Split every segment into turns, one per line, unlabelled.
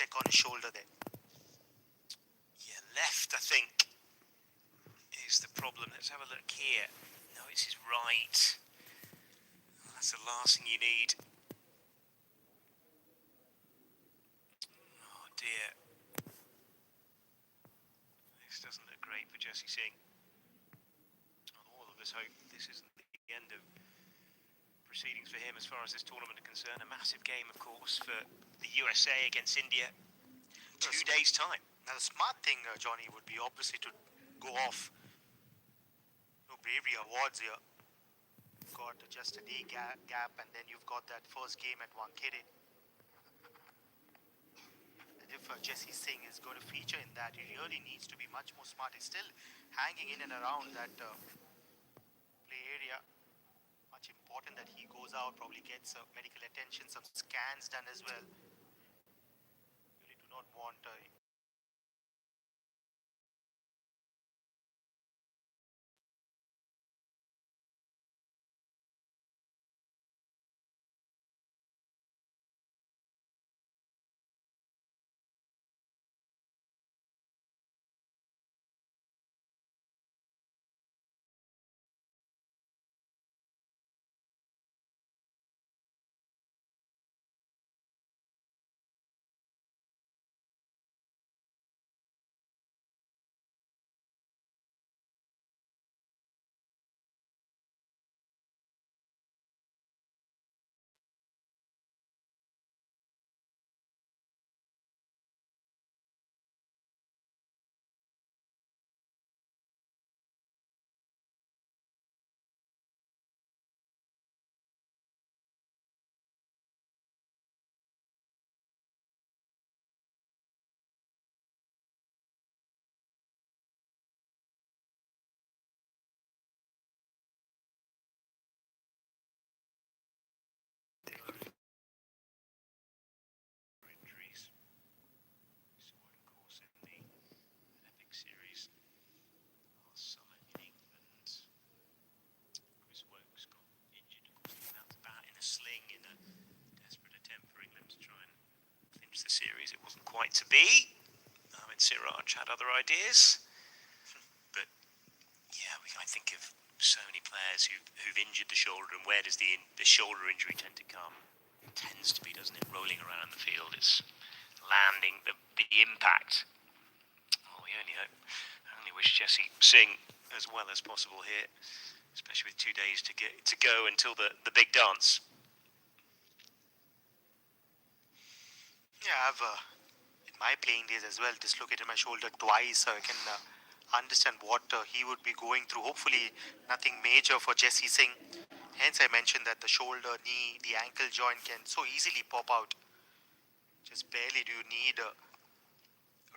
check on his shoulder there.
Yeah, left, I think, is the problem. Let's have a look here. No, it's his right. That's the last thing you need. Oh dear. This doesn't look great for Jesse Singh. All of us hope this isn't the end of proceedings for him as far as this tournament is concerned. A massive game, of course, for the USA against India. 2 days' time.
Now the smart thing, Johnny, would be obviously to go off. No bravery awards here. Got just a day gap, and then you've got that first game at Wankhede. And if Jesse Singh is going to feature in that, he really needs to be much more smart. He's still hanging in and around that play area. Much important that he goes out, probably gets medical attention, some scans done as well. Really do not want
injuries. We saw it, of course, in the Epic Series last summer in England. Chris Woakes got injured, of course, came out to bat in a sling in a desperate attempt for England to try and clinch the series. It wasn't quite to be. Siraj had other ideas, but yeah, I think of so many players who've injured the shoulder, and where does the shoulder injury tend to come? It tends to be, doesn't it, rolling around the field. It's landing, the impact. Oh, we only wish Jesse Singh as well as possible here, especially with 2 days to go until the big dance.
Yeah, I've in my playing days as well dislocated my shoulder twice, so I can understand what he would be going through. Hopefully nothing major for Jesse Singh. Hence I mentioned that the shoulder, knee, the ankle joint can so easily pop out. Just barely do you need a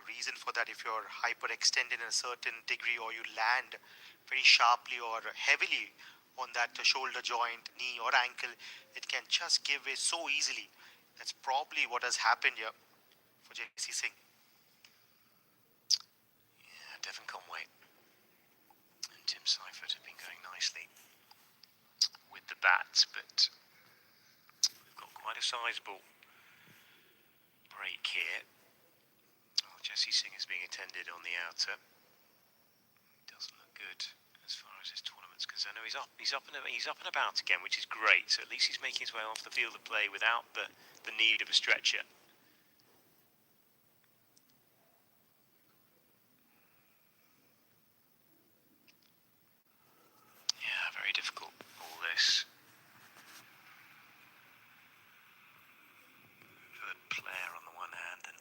reason for that. If you're hyperextended in a certain degree, or you land very sharply or heavily on that shoulder joint, knee or ankle, it can just give way so easily. That's probably what has happened here for Jesse Singh.
Yeah, Devon Conway and Tim Seifert have been going nicely with the bat, but we've got quite a sizable break here. Oh, Jesse Singh is being attended on the outer. Doesn't look good as far as this tournament's concerned. No, he's up and about again, which is great. So at least he's making his way off the field of play without the need of a stretcher. Yeah, very difficult, all this. For the player on the one hand, and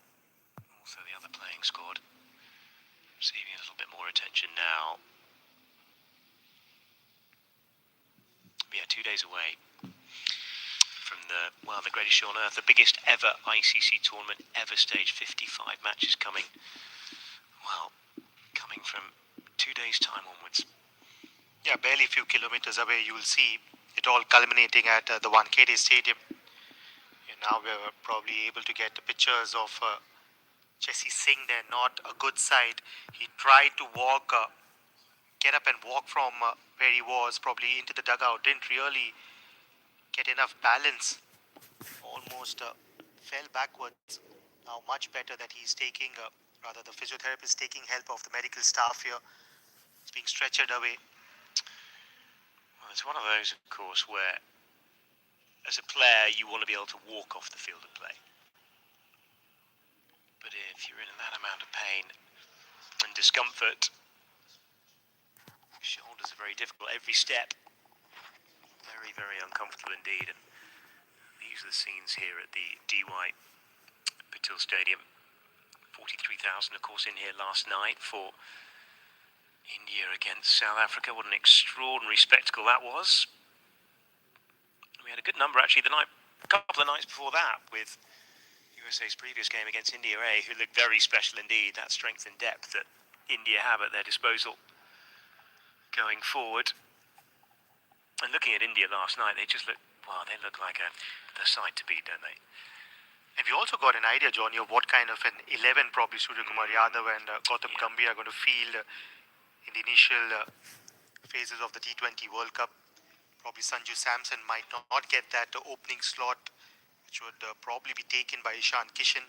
also the other playing squad receiving a little bit more attention now. But yeah, 2 days away from the greatest show on earth, the biggest ever ICC tournament ever staged, 55 matches coming from 2 days' time onwards.
Yeah, barely a few kilometers away, you will see it all culminating at the Wankhede Stadium. And now we're probably able to get pictures of Jesse Singh there, not a good sight. He tried to get up and walk from where he was, probably into the dugout, didn't really get enough balance, almost fell backwards. Now much better that he's taking, rather the physiotherapist taking help of the medical staff here. He's being stretchered away.
Well, it's one of those, of course, where as a player you want to be able to walk off the field of play. But if you're in that amount of pain and discomfort, shoulders are very difficult. Every step, very, very uncomfortable indeed. And these are the scenes here at the DY Patil Stadium. 43,000, of course, in here last night for India against South Africa. What an extraordinary spectacle that was. We had a good number actually a couple of nights before that with USA's previous game against India A, who looked very special indeed. That strength and depth that India have at their disposal going forward. And looking at India last night, they just look, well, they look like the side to beat, don't they?
And we also got an idea, Johnny, of what kind of an 11 probably Surya Kumar Yadav and Gautam Gambhir are going to field in the initial phases of the T20 World Cup. Probably Sanju Samson might not get that opening slot, which would probably be taken by Ishan Kishan.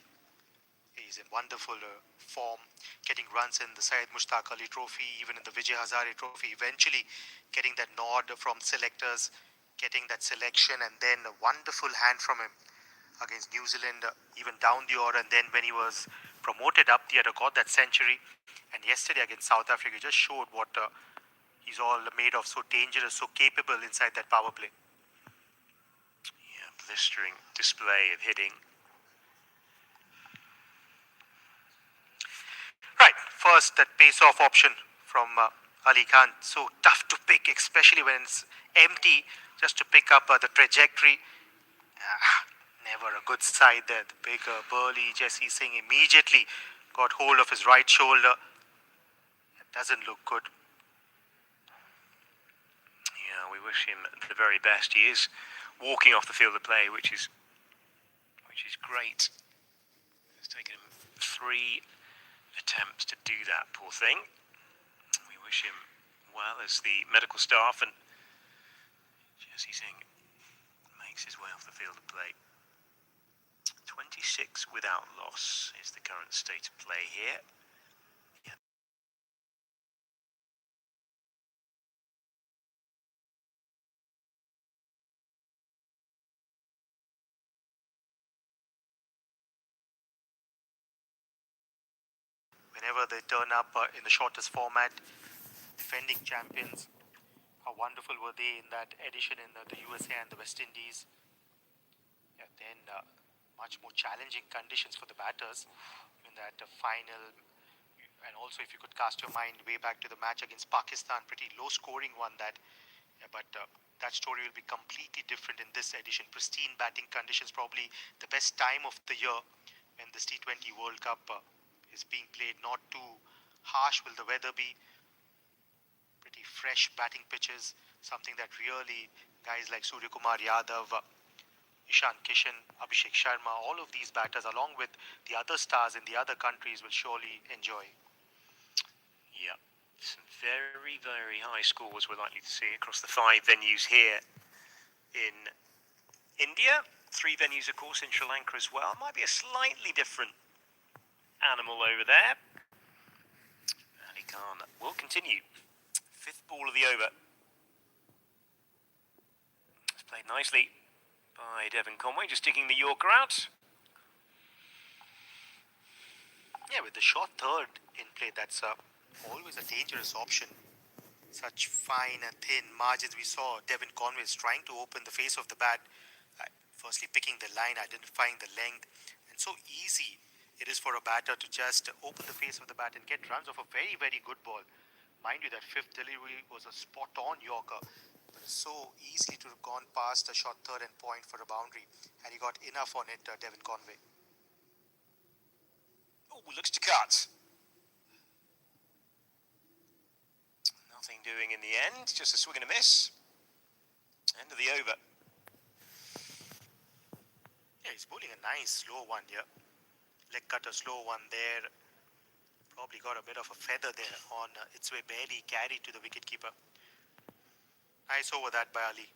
He's in wonderful form, getting runs in the Syed Mushtaq Ali Trophy, even in the Vijay Hazare Trophy, eventually getting that nod from selectors, getting that selection, and then a wonderful hand from him against New Zealand, even down the order, and then when he was promoted up the order, got that century. And yesterday against South Africa, just showed what he's all made of, so dangerous, so capable inside that power play.
Yeah, blistering display of hitting.
Right, first that pace-off option from Ali Khan, so tough to pick, especially when it's empty, just to pick up the trajectory. Never a good side there. The big burly Jesse Singh immediately got hold of his right shoulder. It doesn't look good.
Yeah, we wish him the very best. He is walking off the field of play, which is great. It's taken him 3 attempts to do that, poor thing. We wish him well as the medical staff and Jesse Singh makes his way off the field of play. 26 without loss is the current state of play here. Yeah.
Whenever they turn up in the shortest format, defending champions, how wonderful were they in that edition in the USA and the West Indies. Yeah, then much more challenging conditions for the batters in that final. And also, if you could cast your mind way back to the match against Pakistan, pretty low scoring one that. Yeah, but that story will be completely different in this edition. Pristine batting conditions, probably the best time of the year when this T20 World Cup is being played. Not too harsh will the weather be. Pretty fresh batting pitches, something that really guys like Surya Kumar Yadav, Ishan Kishan, Abhishek Sharma, all of these batters, along with the other stars in the other countries, will surely enjoy.
Yeah, some very, very high scores we're likely to see across the 5 venues here in India. 3 venues, of course, in Sri Lanka as well. Might be a slightly different animal over there. Ali Khan will continue. 5th ball of the over. It's played nicely by Devon Conway, just digging the Yorker out.
Yeah, with the short third in play, that's always a dangerous option. Such fine and thin margins. We saw Devon Conway is trying to open the face of the bat, firstly picking the line, identifying the length, and so easy it is for a batter to just open the face of the bat and get runs off a very, very good ball. Mind you, that 5th delivery was a spot-on Yorker, but so easily to have gone past a short third and point for a boundary, and he got enough on it, Devon Conway.
Oh, looks to cut. Nothing doing in the end, just a swing and a miss. End of the over.
Yeah, he's bowling a nice slow one here. Leg cutter slow one there. Probably got a bit of a feather there on its way, barely carried to the wicketkeeper. Nice over that by Ali.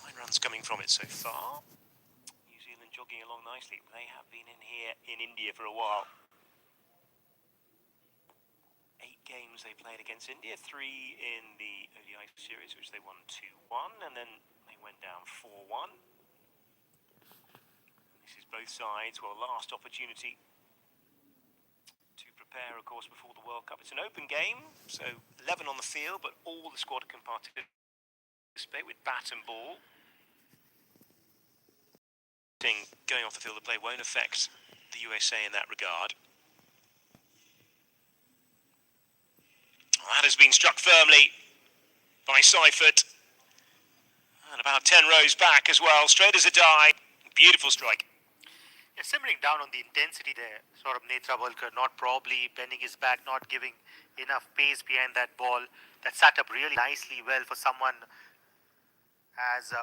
9 runs coming from it so far. New Zealand jogging along nicely. They have been in here in India for a while. 8 games they played against India, 3 in the ODI series, which they won 2-1, and then they went down 4-1. This is both sides. Well, last opportunity to prepare, of course, before the World Cup. It's an open game, so 11 on the field, but all the squad can participate with bat and ball. Going off the field of play won't affect the USA in that regard. That has been struck firmly by Seifert. And about 10 rows back as well, straight as a die. Beautiful strike.
Yeah, simmering down on the intensity there, sort of Netra Walker, not probably bending his back, not giving enough pace behind that ball. That sat up really nicely well for someone as